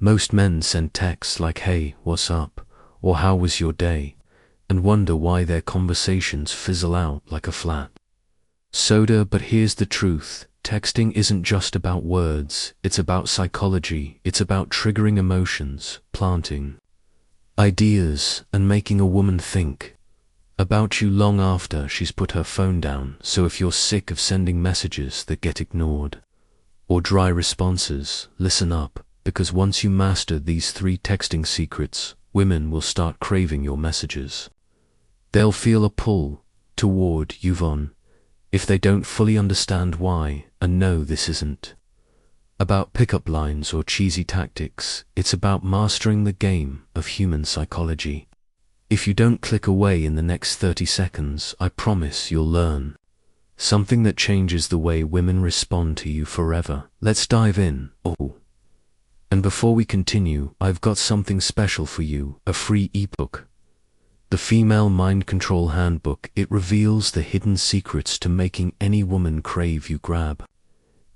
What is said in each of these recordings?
Most men send texts like "Hey, what's up?" or "How was your day?" and wonder why their conversations fizzle out like a flat soda. But here's the truth. Texting isn't just about words, it's about psychology, it's about triggering emotions, planting ideas, and making a woman think about you long after she's put her phone down. So if you're sick of sending messages that get ignored, or dry responses, listen up, because once you master these 3 texting secrets, women will start craving your messages. They'll feel a pull toward you on, if they don't fully understand why. And no, this isn't about pickup lines or cheesy tactics, it's about mastering the game of human psychology. If you don't click away in the next 30 seconds, I promise you'll learn something that changes the way women respond to you forever. Let's dive in. And before we continue, I've got something special for you, a free ebook. The Female Mind Control Handbook. It reveals the hidden secrets to making any woman crave you. Grab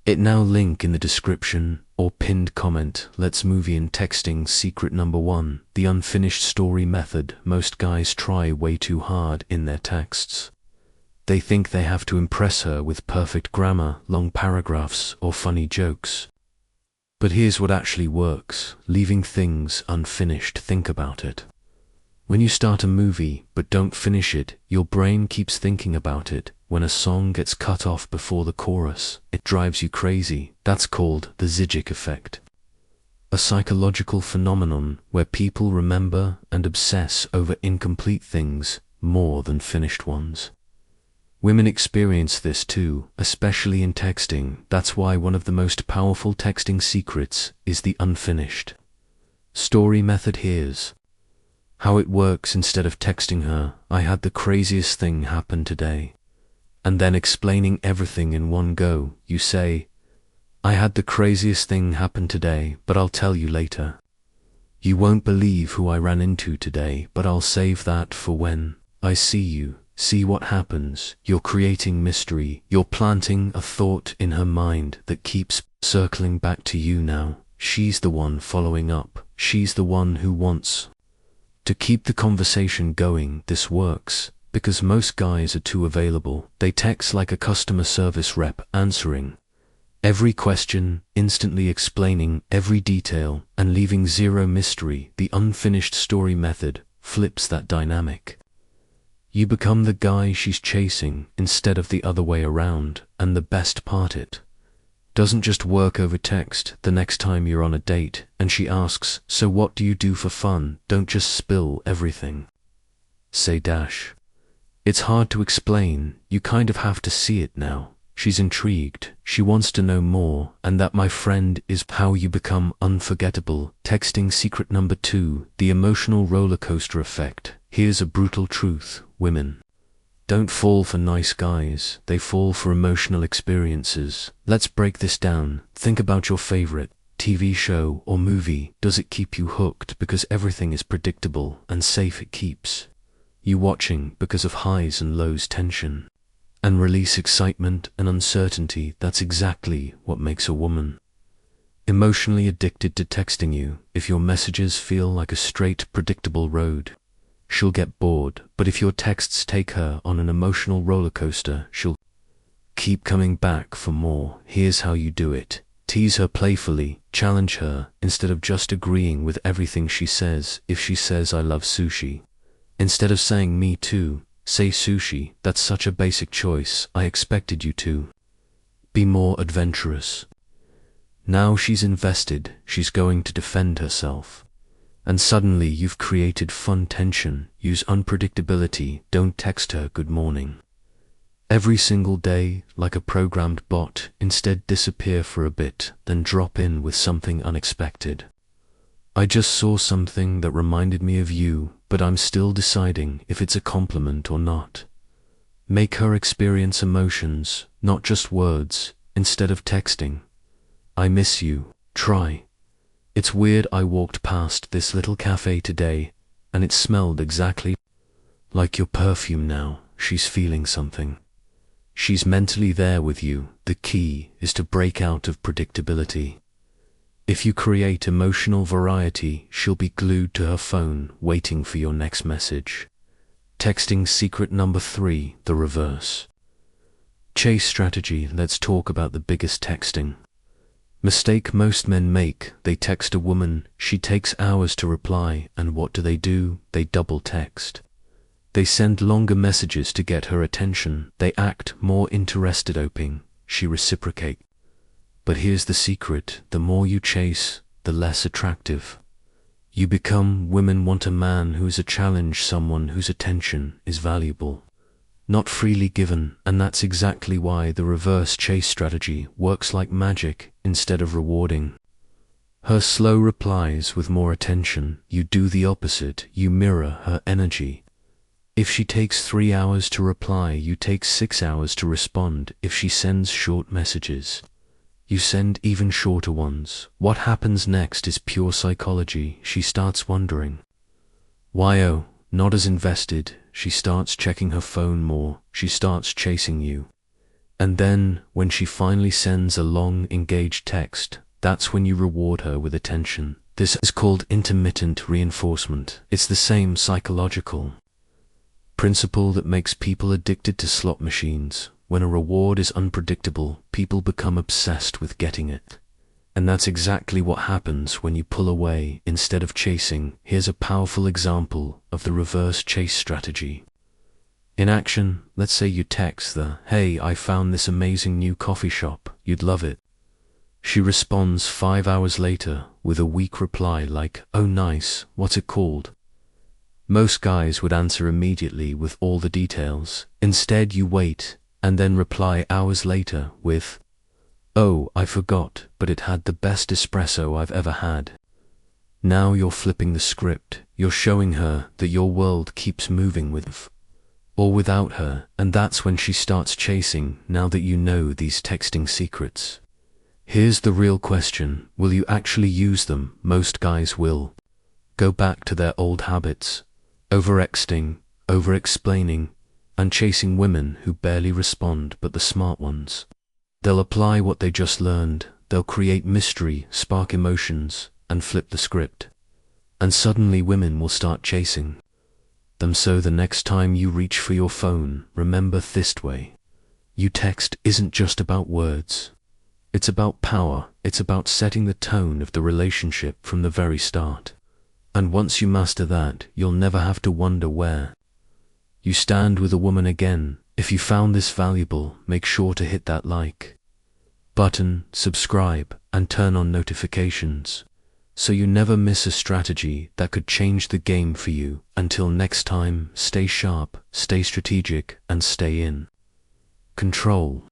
it now, link in the description or pinned comment. Let's move in. Texting secret number 1, the unfinished story method. Most guys try way too hard in their texts. They think they have to impress her with perfect grammar, long paragraphs, or funny jokes. But here's what actually works: leaving things unfinished. Think about it. When you start a movie but don't finish it, your brain keeps thinking about it. When a song gets cut off before the chorus, it drives you crazy. That's called the Zizek effect, a psychological phenomenon where people remember and obsess over incomplete things more than finished ones. Women experience this too, especially in texting. That's why one of the most powerful texting secrets is the unfinished story method. Here's how it works. Instead of texting her, "I had the craziest thing happen today," and then explaining everything in one go, you say, "I had the craziest thing happen today, but I'll tell you later. You won't believe who I ran into today, but I'll save that for when I see you." See what happens? You're creating mystery. You're planting a thought in her mind that keeps circling back to you. Now she's the one following up. She's the one who wants to keep the conversation going. This works because most guys are too available. They text like a customer service rep, answering every question, instantly explaining every detail, and leaving zero mystery. The unfinished story method flips that dynamic. You become the guy she's chasing instead of the other way around. And the best part, it doesn't just work over text. The next time you're on a date and she asks, "So what do you do for fun?" don't just spill everything. Say dash. It's hard to explain. You kind of have to see it now. She's intrigued. She wants to know more. And that, my friend, is how you become unforgettable. Texting secret number 2, the emotional roller coaster effect. Here's a brutal truth. Women don't fall for nice guys. They fall for emotional experiences. Let's break this down. Think about your favorite TV show or movie. Does it keep you hooked because everything is predictable and safe? It keeps you watching because of highs and lows, tension and release, excitement and uncertainty. That's exactly what makes a woman emotionally addicted to texting you. If your messages feel like a straight, predictable road, she'll get bored. But if your texts take her on an emotional roller coaster, she'll keep coming back for more. Here's how you do it. Tease her playfully. Challenge her instead of just agreeing with everything she says. If she says, "I love sushi," instead of saying "Me too," say "Sushi, that's such a basic choice. I expected you to be more adventurous." Now she's invested. She's going to defend herself. And suddenly you've created fun tension. Use unpredictability. Don't text her "Good morning" every single day like a programmed bot. Instead, disappear for a bit, then drop in with something unexpected. "I just saw something that reminded me of you, but I'm still deciding if it's a compliment or not." Make her experience emotions, not just words. Instead of texting, "I miss you," try, "It's weird, I walked past this little cafe today, and it smelled exactly like your perfume." Now she's feeling something. She's mentally there with you. The key is to break out of predictability If you create emotional variety, she'll be glued to her phone, waiting for your next message. Texting secret number 3, the reverse. Chase strategy. Let's talk about the biggest texting mistake most men make. They text a woman, she takes hours to reply, and what do? They double text. They send longer messages to get her attention. They act more interested, hoping she reciprocate. But here's the secret: the more you chase, the less attractive you become. Women want a man who's a challenge, someone whose attention is valuable, not freely given. And that's exactly why the reverse chase strategy works like magic. Instead of rewarding her slow replies with more attention, you do the opposite. You mirror her energy. If she takes 3 hours to reply, you take 6 hours to respond. If she sends short messages, you send even shorter ones. What happens next is pure psychology. She starts wondering why, oh, not as invested. She starts checking her phone more. She starts chasing you. And then, when she finally sends a long, engaged text, that's when you reward her with attention. This is called intermittent reinforcement. It's the same psychological principle that makes people addicted to slot machines. When a reward is unpredictable, people become obsessed with getting it. And that's exactly what happens when you pull away instead of chasing. Here's a powerful example of the reverse chase strategy in action. Let's say you text the, "Hey, I found this amazing new coffee shop. You'd love it." She responds 5 hours later with a weak reply like, "Oh nice, what's it called?" Most guys would answer immediately with all the details. Instead, you wait and then reply hours later with, "Oh, I forgot, but it had the best espresso I've ever had." Now you're flipping the script. You're showing her that your world keeps moving with or without her, and that's when she starts chasing. Now that you know these texting secrets, here's the real question: will you actually use them? Most guys will go back to their old habits: over-texting, over-explaining, and chasing women who barely respond. But the smart ones, they'll apply what they just learned. They'll create mystery, spark emotions, and flip the script. And suddenly women will start chasing them. So the next time you reach for your phone, remember this way: you text isn't just about words. It's about power. It's about setting the tone of the relationship from the very start. And once you master that, you'll never have to wonder where you stand with a woman again. If you found this valuable, make sure to hit that like button, subscribe, and turn on notifications so you never miss a strategy that could change the game for you. Until next time, stay sharp, stay strategic, and stay in control.